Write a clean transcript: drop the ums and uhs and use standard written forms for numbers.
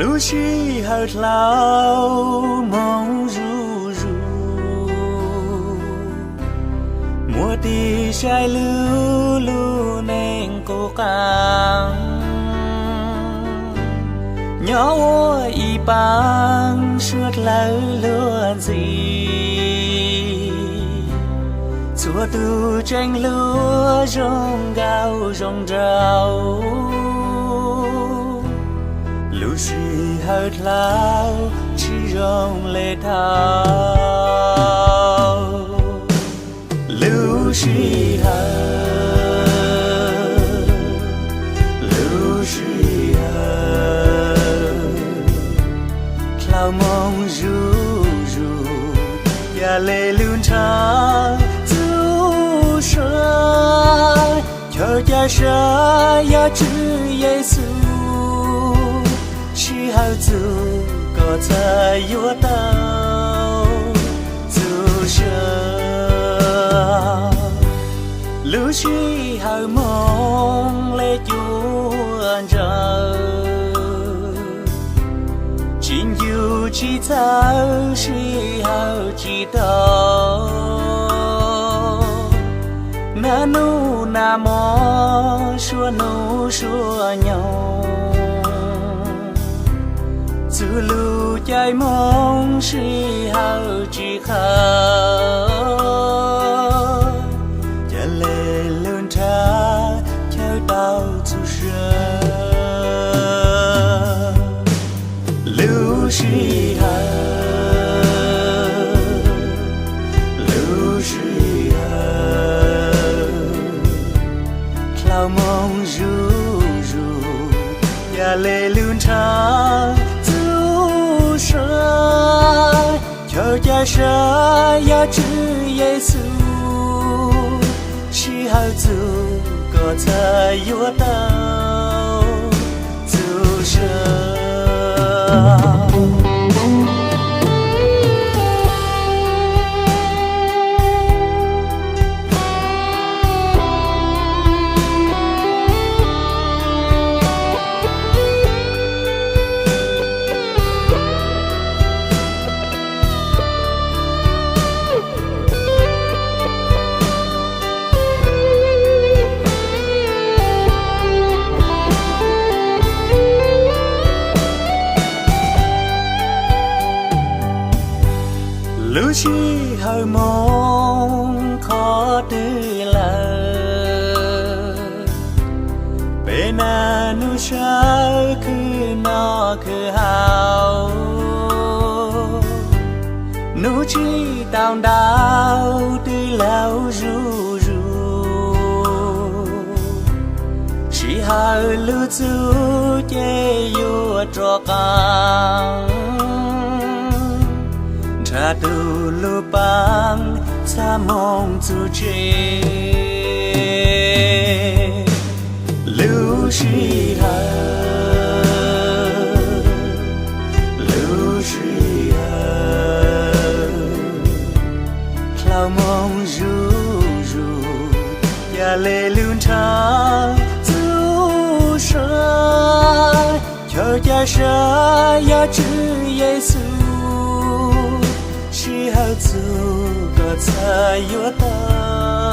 lưu chi hơi lao mong ru ru mùa đi trái lưu lưu nên cố gắng nhỏ y băng suốt lâu luôn gì chúa tu tranh lúa rong gạo rong rau lưu sĩ hơi lao chỉ rong lệ thao lưu sĩ hơi lưu sĩ hơi lao mong ru ru ya lệ lưu cha du sơ chờ cha sơ ya chữ Giêsu chỉ hao du có thể yêu tao du sơ lưu chỉ hao mong lệ chúa chờ chính yêu chỉ thao chỉ hao chỉ tao na nu na mô xua nu xua nhau dù lưu trái mong chỉ hao chỉ khao cha lệ lớn cha theo tao dù sơ lưu chỉ hao lưu chỉ hao lao mong ru ru ya lệ lớn cha chờ cha sơ ya chữ Giêsu chỉ hao du có thể yêu tao du sơ lưu chỉ hơi mong khó tư lời bên nu sao cứ nó cứ hao nu chỉ đau đau tư lao ru ru chỉ hơi lưu du che yêu trọ càng cha tu lu bang sa mong tu che lưu sĩ hơi lưu sĩ hơi lao mong ru ru ya lệ lưu cha du sơ chờ cha sơ ya chữ Giêsu chỉ hao du có thể yêu tao